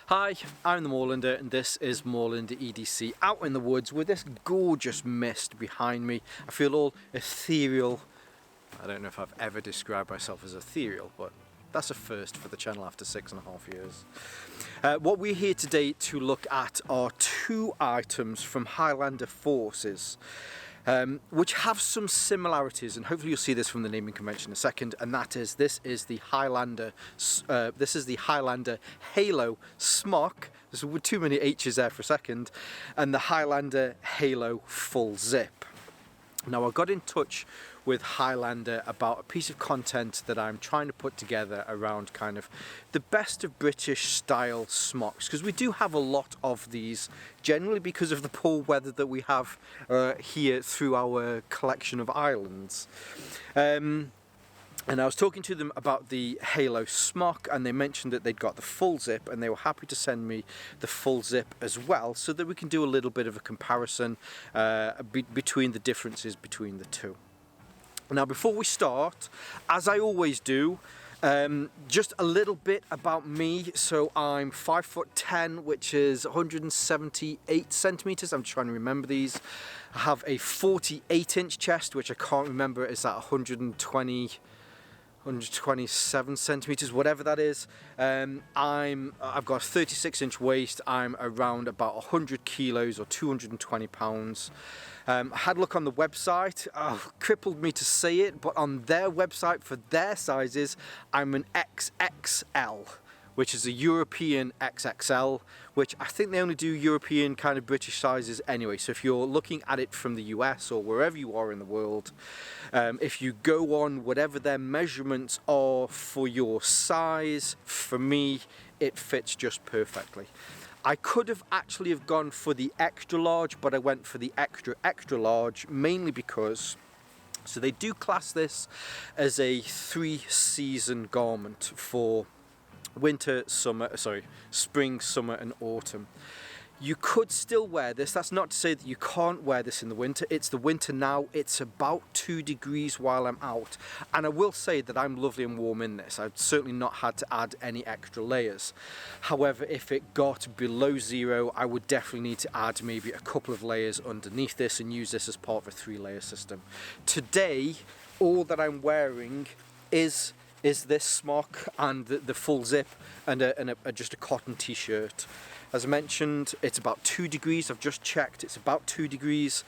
Hi, I'm the Moorlander and this is Moorlander EDC out in the woods with this gorgeous mist behind me. I feel all ethereal. I don't know if I've ever described myself as ethereal, but that's a first for the channel after 6.5 years. What we're here today to look at are two items from Highlander Forces, which have some similarities, and hopefully you'll see this from the naming convention in a second. And that is, this is the Highlander Halo Smock. There's too many H's there for a second, and the Highlander Halo Full Zip. Now, I got in touch with Highlander about a piece of content that I'm trying to put together around kind of the best of British style smocks, because we do have a lot of these, generally because of the poor weather that we have here through our collection of islands. And I was talking to them about the Halo Smock, and they mentioned that they'd got the full zip and they were happy to send me the full zip as well, so that we can do a little bit of a comparison between the differences between the two. Now, before we start, as I always do, just a little bit about me. So I'm 5'10", which is 178 centimeters. I'm trying to remember these. I have a 48-inch chest, which I can't remember. Is that 127 centimeters, whatever that is. I've got a 36-inch waist. I'm around about 100 kilos or 220 pounds. I had a look on the website. Crippled me to say it, but on their website for their sizes, I'm an XXL, which is a European XXL, which I think they only do European kind of British sizes anyway. So if you're looking at it from the US or wherever you are in the world, if you go on whatever their measurements are for your size, for me, it fits just perfectly. I could have actually have gone for the extra large, but I went for the extra large, mainly because, so they do class this as a 3-season garment for spring, summer and autumn. You could still wear this. That's not to say that you can't wear this in the winter. It's the winter now. It's about 2 degrees while I'm out, and I will say that I'm lovely and warm in this. I've certainly not had to add any extra layers. However, if it got below 0, I would definitely need to add maybe a couple of layers underneath this and use this as part of a 3-layer system. Today, all that I'm wearing is this smock and the full zip and just a cotton t-shirt. As I mentioned, it's about 2 degrees. I've just checked. It's about 2 degrees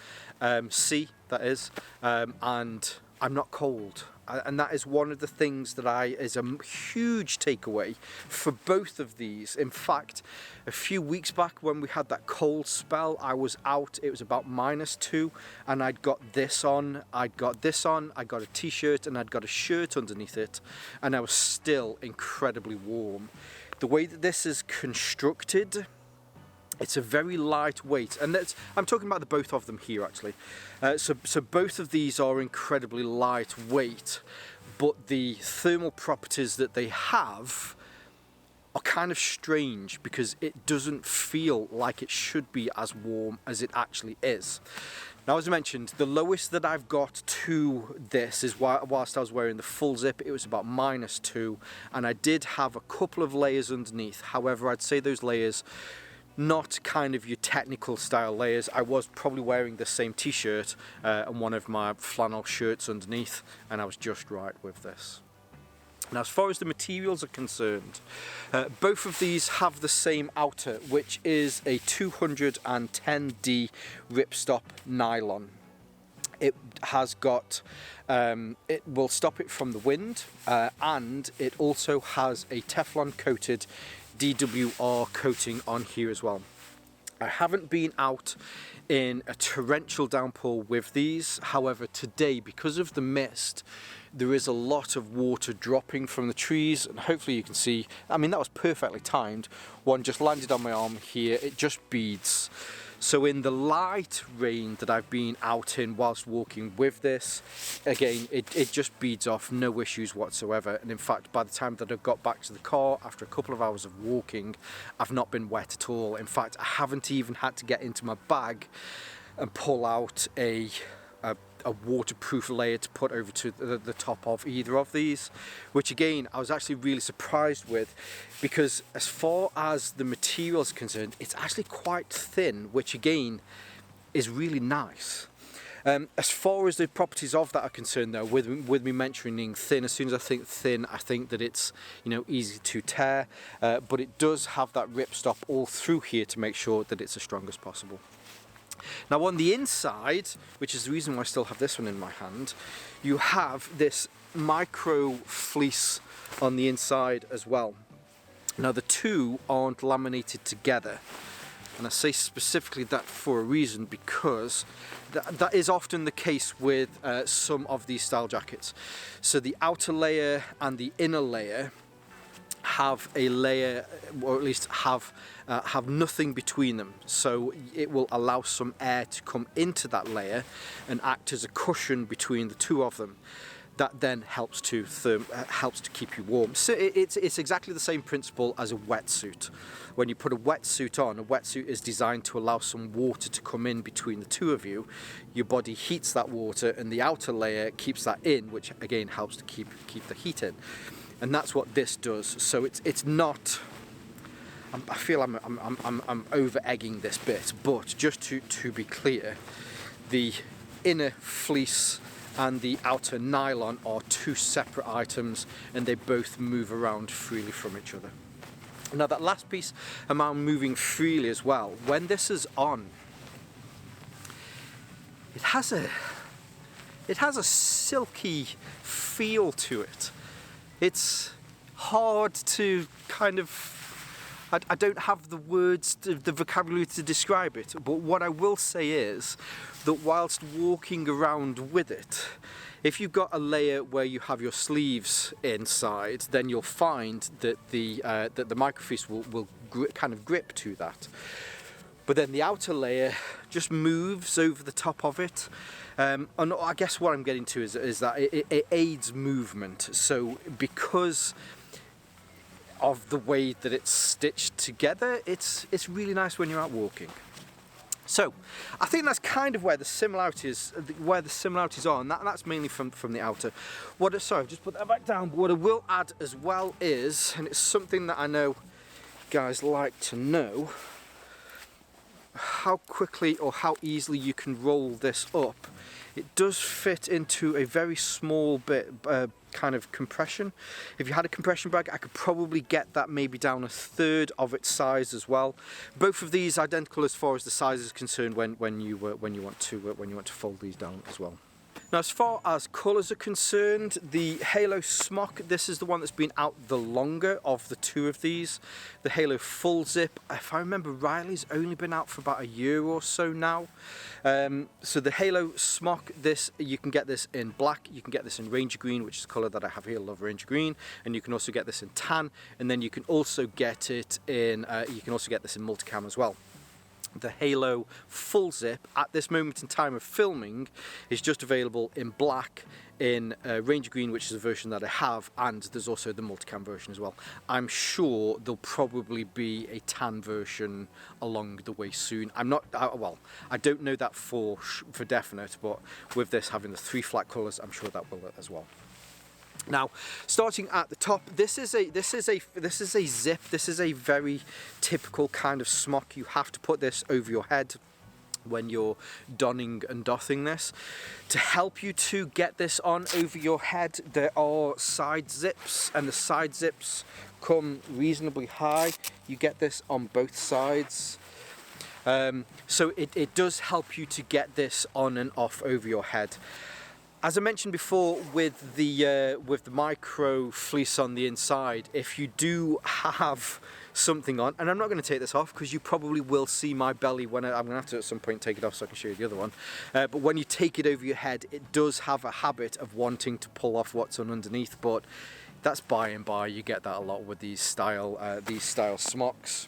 C, that is, and I'm not cold. And that is one of the things that is a huge takeaway for both of these. In fact, a few weeks back when we had that cold spell, I was out. It was about -2, and I'd got this on. I got a t-shirt, and I'd got a shirt underneath it, and I was still incredibly warm. The way that this is constructed, it's a very lightweight, and I'm talking about the both of them here actually. So both of these are incredibly lightweight, but the thermal properties that they have are kind of strange because it doesn't feel like it should be as warm as it actually is. Now, as I mentioned, the lowest that I've got to this is whilst I was wearing the full zip, it was about -2, and I did have a couple of layers underneath. However, I'd say those layers, not kind of your technical style layers. I was probably wearing the same t-shirt and one of my flannel shirts underneath, and I was just right with this. Now, as far as the materials are concerned, both of these have the same outer, which is a 210D ripstop nylon. It has got, it will stop it from the wind, and it also has a Teflon coated DWR coating on here as well. I haven't been out in a torrential downpour with these. However, today, because of the mist, there is a lot of water dropping from the trees, and hopefully you can see, I mean, that was perfectly timed. One just landed on my arm here. It just beads. So in the light rain that I've been out in whilst walking with this, again, it just beads off, no issues whatsoever. And in fact, by the time that I got back to the car, after a couple of hours of walking, I've not been wet at all. In fact, I haven't even had to get into my bag and pull out a a waterproof layer to put over to the top of either of these, which again I was actually really surprised with, because as far as the material is concerned, it's actually quite thin, which again is really nice. As far as the properties of that are concerned, though, with me mentioning thin, as soon as I think thin, I think that it's, you know, easy to tear, but it does have that ripstop all through here to make sure that it's as strong as possible. Now on the inside, which is the reason why I still have this one in my hand, you have this micro fleece on the inside as well. Now the two aren't laminated together, and I say specifically that for a reason, because that is often the case with some of these style jackets. So the outer layer and the inner layer have a layer, or at least have nothing between them, so it will allow some air to come into that layer and act as a cushion between the two of them. That then helps to keep you warm. So it's exactly the same principle as a wetsuit. When you put a wetsuit on, a wetsuit is designed to allow some water to come in between the two of you. Your body heats that water, and the outer layer keeps that in, which again helps to keep the heat in. And that's what this does. So it's not. I feel I'm over egging this bit, but just to be clear, the inner fleece and the outer nylon are two separate items, and they both move around freely from each other. Now that last piece about moving freely as well, when this is on, it has a silky feel to it. It's hard to kind of, I don't have the words, the vocabulary to describe it, but what I will say is that whilst walking around with it, if you've got a layer where you have your sleeves inside, then you'll find that the microfleece will kind of grip to that. But then the outer layer just moves over the top of it. And I guess what I'm getting to is that it aids movement. So because of the way that it's stitched together, it's really nice when you're out walking. So I think that's kind of where the similarities are, and that's mainly from the outer. Sorry, just put that back down. What I will add as well is, and it's something that I know guys like to know, how quickly or how easily you can roll this up. It does fit into a very small bit kind of compression. If you had a compression bag, I could probably get that maybe down a third of its size as well. Both of these identical as far as the size is concerned when you want to fold these down as well. Now, as far as colours are concerned, the Halo Smock, this is the one that's been out the longer of the two of these. The Halo Full Zip, if I remember rightly, has only been out for about a year or so now. So the Halo Smock, you can get this in black, you can get this in Ranger Green, which is the colour that I have here, love Ranger Green, and you can also get this in tan, and then you can also get it in, multicam as well. The Halo Full Zip at this moment in time of filming is just available in black, in Ranger Green, which is a version that I have, and there's also the multicam version as well. I'm sure there'll probably be a tan version along the way soon. I don't know that for definite, but with this having the three flat colours, I'm sure that will as well. Now, starting at the top, this is a zip. This is a very typical kind of smock. You have to put this over your head when you're donning and doffing this. To help you to get this on over your head, there are side zips, and the side zips come reasonably high. You get this on both sides. So it does help you to get this on and off over your head. As I mentioned before, with the micro fleece on the inside, if you do have something on, and I'm not going to take this off because you probably will see my belly when I'm going to have to at some point take it off so I can show you the other one. But when you take it over your head, it does have a habit of wanting to pull off what's on underneath, but that's by and by. You get that a lot with these style smocks.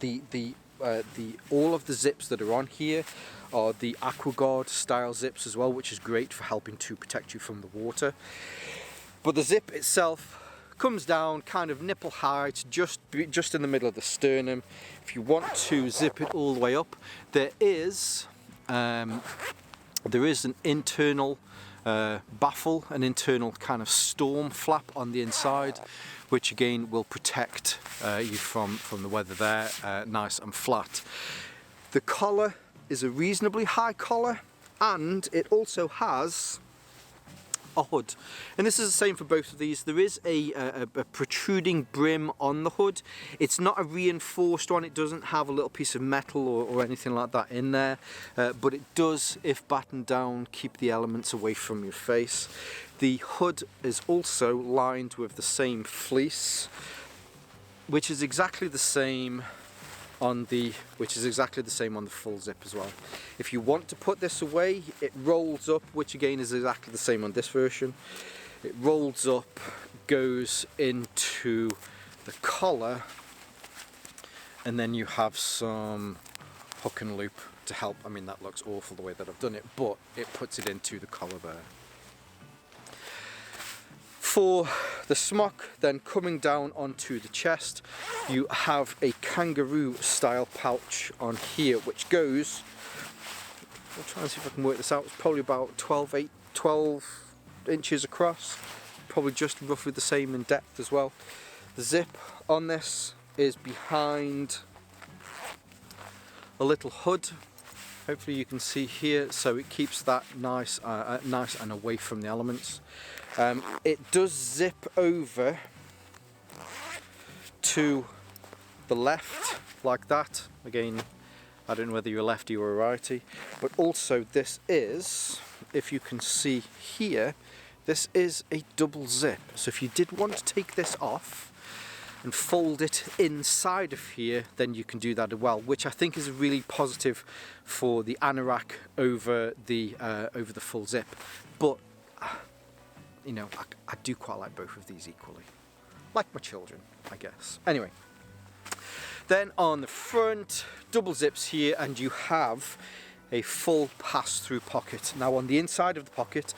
All of the zips that are on here are the AquaGuard style zips as well, which is great for helping to protect you from the water. But the zip itself comes down kind of nipple height, just in the middle of the sternum. If you want to zip it all the way up, there is There is an internal baffle, an internal kind of storm flap on the inside, which again will protect you from the weather there, nice and flat. The collar is a reasonably high collar, and it also has a hood, and this is the same for both of these. There is a protruding brim on the hood. It's not a reinforced one, it doesn't have a little piece of metal or anything like that in there, but it does, if battened down, keep the elements away from your face. The hood is also lined with the same fleece, which is exactly the same on the full zip as well. If you want to put this away, it rolls up, which again is exactly the same on this version. It rolls up, goes into the collar, and then you have some hook and loop to help. I mean, that looks awful the way that I've done it, but it puts it into the collar there. For the smock, then coming down onto the chest, you have a kangaroo style pouch on here, which goes, I'll try and see if I can work this out, it's probably about 12 inches across, probably just roughly the same in depth as well. The zip on this is behind a little hood, hopefully you can see here, so it keeps that nice and away from the elements. It does zip over to the left like that. Again, I don't know whether you're a lefty or a righty, but also this is, if you can see here, this is a double zip. So if you did want to take this off and fold it inside of here, then you can do that as well, which I think is really positive for the anorak over the full zip. But you know, I do quite like both of these equally, like my children, I guess. Anyway, then on the front, double zips here, and you have a full pass-through pocket. Now on the inside of the pocket,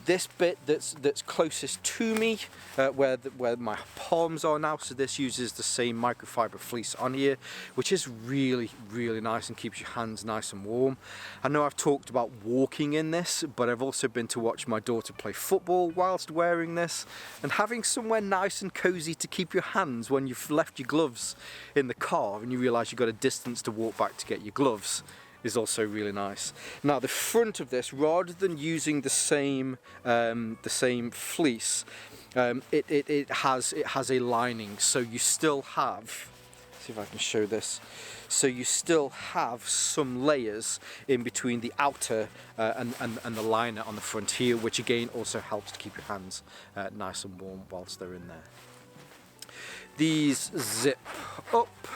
this bit that's closest to me, where my palms are now, so this uses the same microfiber fleece on here, which is really nice and keeps your hands nice and warm. I know I've talked about walking in this, but I've also been to watch my daughter play football whilst wearing this, and having somewhere nice and cozy to keep your hands when you've left your gloves in the car and you realise you've got a distance to walk back to get your gloves is also really nice. Now the front of this, rather than using the same fleece, it has a lining, so you still have, see if I can show this, so you still have some layers in between the outer and the liner on the front here, which again also helps to keep your hands nice and warm whilst they're in there. These zip up,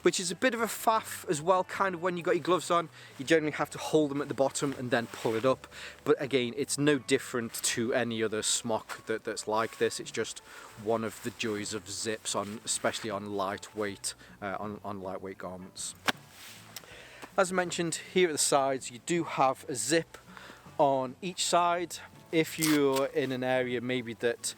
which is a bit of a faff as well, kind of when you got your gloves on, you generally have to hold them at the bottom and then pull it up. But again, it's no different to any other smock that's like this. It's just one of the joys of zips, especially on lightweight garments. As mentioned, here at the sides, you do have a zip on each side. If you're in an area maybe that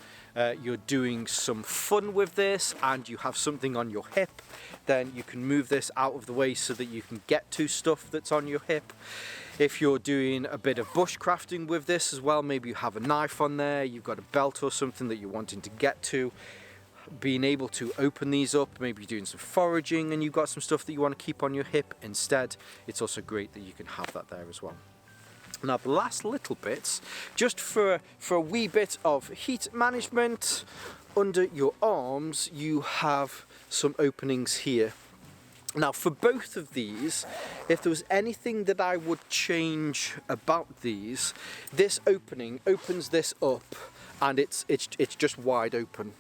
you're doing some fun with this and you have something on your hip, then you can move this out of the way so that you can get to stuff that's on your hip. If you're doing a bit of bushcrafting with this as well, maybe you have a knife on there, you've got a belt or something that you're wanting to get to, being able to open these up, maybe you're doing some foraging and you've got some stuff that you want to keep on your hip instead, it's also great that you can have that there as well. Now the last little bits, just for a wee bit of heat management, under your arms you have some openings here. Now for both of these, if there was anything that I would change about these, this opening opens this up and it's just wide open.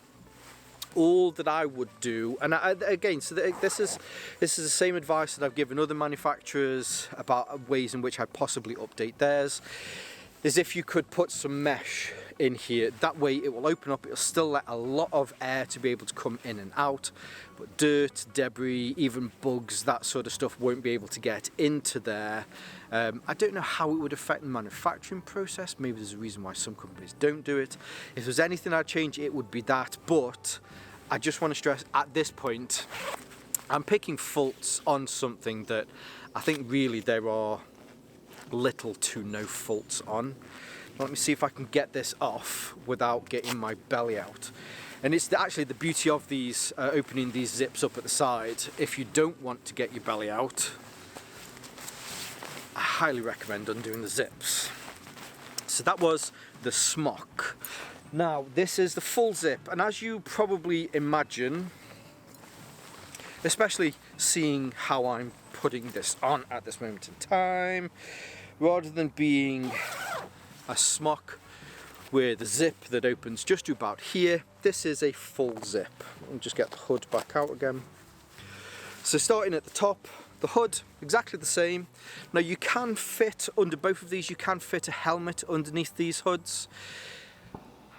All that I would do, and again, so this is the same advice that I've given other manufacturers about ways in which I possibly update theirs, is if you could put some mesh in here, that way it will open up, it'll still let a lot of air to be able to come in and out, but dirt, debris, even bugs, that sort of stuff won't be able to get into there. I don't know how it would affect the manufacturing process, maybe there's a reason why some companies don't do it. If there's anything I'd change, it would be that, but I just want to stress at this point, I'm picking faults on something that I think really there are little to no faults on. Let me see if I can get this off without getting my belly out. And it's actually the beauty of these, opening these zips up at the side. If you don't want to get your belly out, I highly recommend undoing the zips. So that was the Smock. Now this is the full zip, and as you probably imagine, especially seeing how I'm putting this on at this moment in time, rather than being a Smock with a zip that opens just to about here, this is a full zip. I'll just get the hood back out again. So starting at the top, the hood, exactly the same. Now you can fit, under both of these, you can fit a helmet underneath these hoods.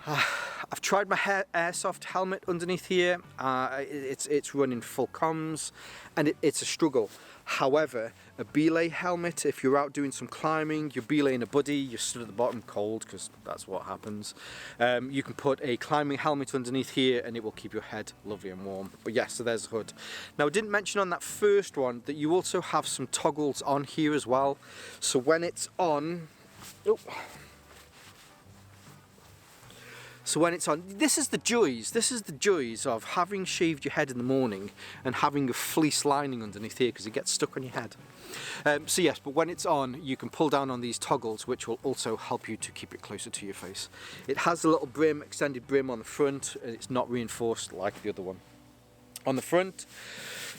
I've tried my airsoft helmet underneath here. It's running full comms, and it's a struggle. However, a belay helmet, if you're out doing some climbing, you're belaying a buddy, you're stood at the bottom cold, because that's what happens. You can put a climbing helmet underneath here and it will keep your head lovely and warm. But yes, so there's the hood. Now I didn't mention on that first one that you also have some toggles on here as well. So when it's on, So when it's on, this is the joys of having shaved your head in the morning and having a fleece lining underneath here, because it gets stuck on your head. So yes, but when it's on, you can pull down on these toggles, which will also help you to keep it closer to your face. It has a little brim, extended brim on the front, and it's not reinforced like the other one. On the front,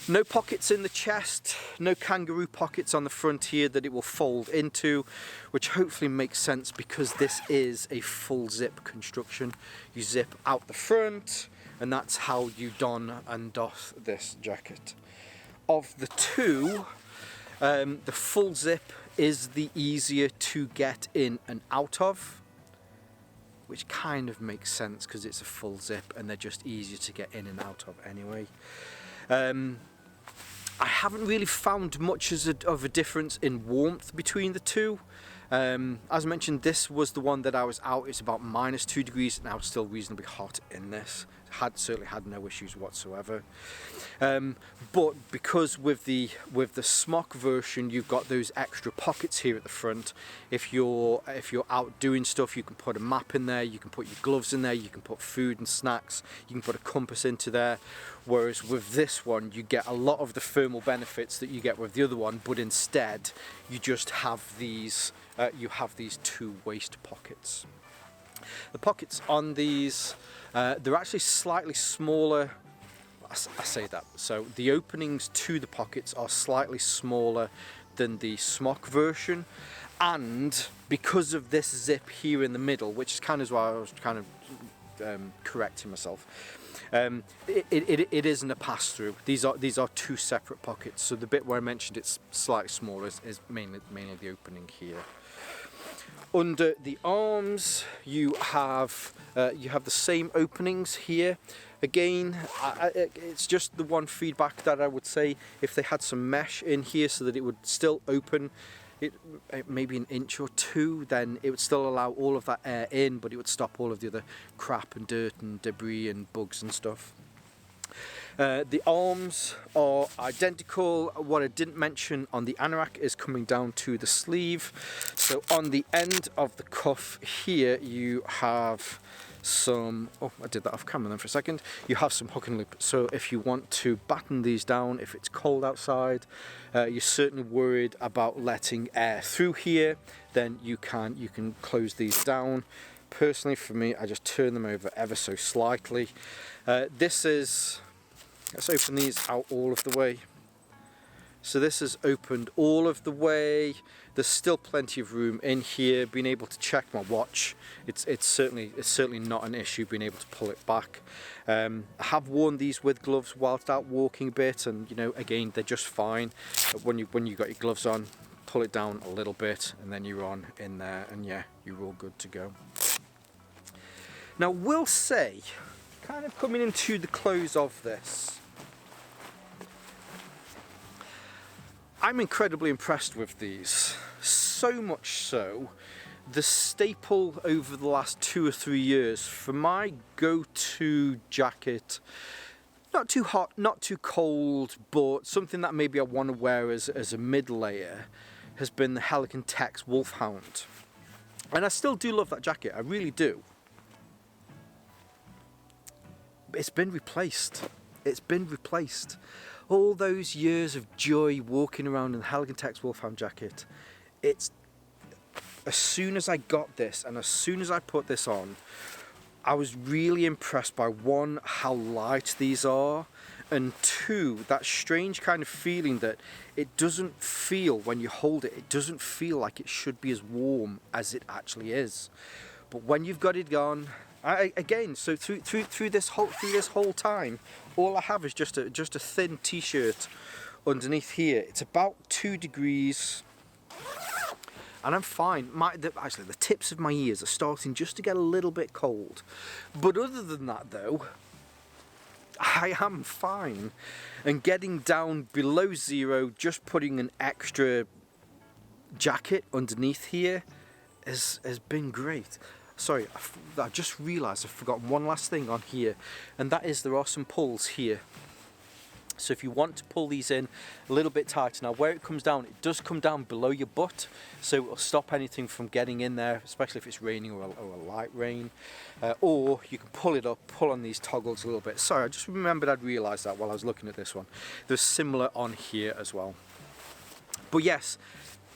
no pockets in the chest, no kangaroo pockets on the front here that it will fold into, which hopefully makes sense because this is a full zip construction. You zip out the front, and that's how you don and doff this jacket. Of the two, the full zip is the easier to get in and out of, which kind of makes sense because it's a full zip and they're just easier to get in and out of anyway. I haven't really found much of a difference in warmth between the two. As mentioned, this was the one that I was out. It's about -2 degrees, and I was still reasonably hot in this. Certainly had no issues whatsoever. But because with the Smock version, you've got those extra pockets here at the front. If you're out doing stuff, you can put a map in there, you can put your gloves in there, you can put food and snacks, you can put a compass into there. Whereas with this one, you get a lot of the thermal benefits that you get with the other one, but instead you just have these. You have these two waist pockets. The pockets on these, they're actually slightly smaller. I say that, so the openings to the pockets are slightly smaller than the Smock version, and because of this zip here in the middle, which is kind of why I was kind of correcting myself, it isn't a pass-through. These are two separate pockets. So the bit where I mentioned it's slightly smaller is mainly the opening here. Under the arms, you have the same openings here. Again, it's just the one feedback that I would say, if they had some mesh in here so that it would still open maybe an inch or two, then it would still allow all of that air in, but it would stop all of the other crap and dirt and debris and bugs and stuff. The arms are identical. What I didn't mention on the anorak is coming down to the sleeve. So on the end of the cuff here, you have some, I did that off camera then for a second. You have some hook and loop. So if you want to batten these down, if it's cold outside, you're certainly worried about letting air through here, then you can close these down. Personally, for me, I just turn them over ever so slightly. Let's open these out all of the way. So this is opened all of the way. There's still plenty of room in here. Being able to check my watch, it's certainly not an issue being able to pull it back. I have worn these with gloves whilst out walking a bit, and again, they're just fine. But when you got your gloves on, pull it down a little bit, and then you're on in there, and yeah, you're all good to go. Now, we'll say, kind of coming into the close of this, I'm incredibly impressed with these. So much so, the staple over the last 2 or 3 years for my go-to jacket, not too hot, not too cold, but something that maybe I want to wear as a mid layer, has been the Helican Tex Wolfhound. And I still do love that jacket, I really do. But it's been replaced. It's been replaced. All those years of joy walking around in the Helican Tex Wolfhound jacket, it's... As soon as I got this and as soon as I put this on, I was really impressed by one, how light these are, and two, that strange kind of feeling that it doesn't feel, when you hold it, it doesn't feel like it should be as warm as it actually is. But when you've got it on, again, so through this whole time, all I have is just a thin t-shirt underneath here. It's about 2 degrees. And I'm fine. Actually, the tips of my ears are starting just to get a little bit cold. But other than that, though, I am fine. And getting down below 0, just putting an extra jacket underneath here has been great. Sorry, I just realised I've forgotten one last thing on here. And that is there are some pulls here. So if you want to pull these in a little bit tighter, now where it comes down, it does come down below your butt, so it'll stop anything from getting in there, especially if it's raining or a light rain. Or you can pull it up, pull on these toggles a little bit. Sorry, I just remembered I'd realised that while I was looking at this one. There's similar on here as well. But yes,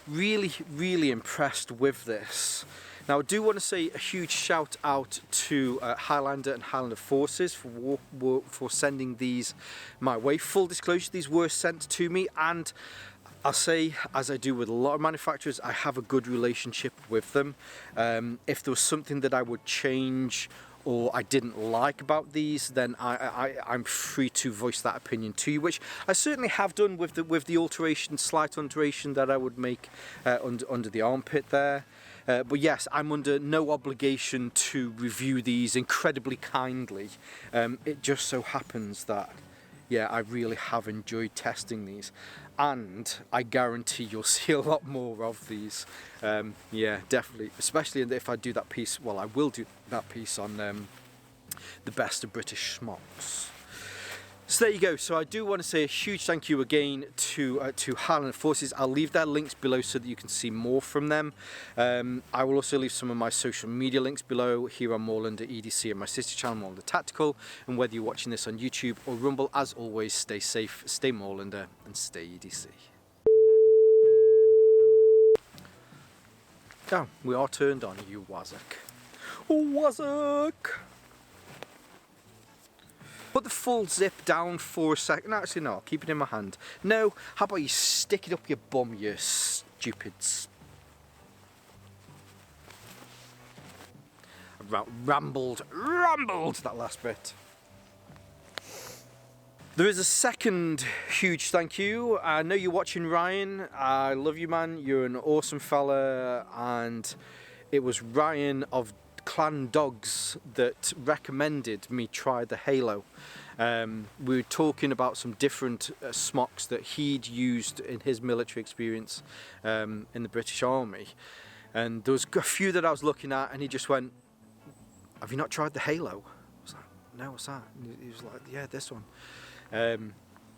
really impressed with this. Now I do want to say a huge shout out to Highlander and Highlander Forces for sending these my way. Full disclosure, these were sent to me, and I'll say, as I do with a lot of manufacturers, I have a good relationship with them. If there was something that I would change or I didn't like about these, then I'm free to voice that opinion to you, which I certainly have done with the slight alteration that I would make under the armpit there. But yes, I'm under no obligation to review these incredibly kindly. It just so happens that, yeah, I really have enjoyed testing these, and I guarantee you'll see a lot more of these. Yeah, definitely, especially if I do that piece, well, I will do that piece on the best of British smocks. So there you go. So I do want to say a huge thank you again to Highlander Forces. I'll leave their links below so that you can see more from them. I will also leave some of my social media links below here on Moorlander EDC and my sister channel Moorlander Tactical. And whether you're watching this on YouTube or Rumble, as always, stay safe, stay Moorlander, and stay EDC. Oh, we are turned on, you wazzock. Wazzock! Put the full zip down for a second. No, actually, no, I'll keep it in my hand. No, how about you stick it up your bum, you stupids. Rambled that last bit. There is a second huge thank you. I know you're watching, Ryan. I love you, man. You're an awesome fella. And it was Ryan of Clan Dogs that recommended me try the Halo. We were talking about some different smocks that he'd used in his military experience in the British Army, and there was a few that I was looking at, and he just went, "Have you not tried the Halo?" I was like, "No, what's that?" And he was like, "Yeah, this one."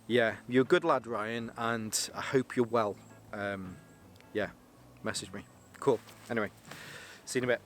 Yeah, you're a good lad, Ryan, and I hope you're well. Yeah, message me. Cool. Anyway, see you in a bit.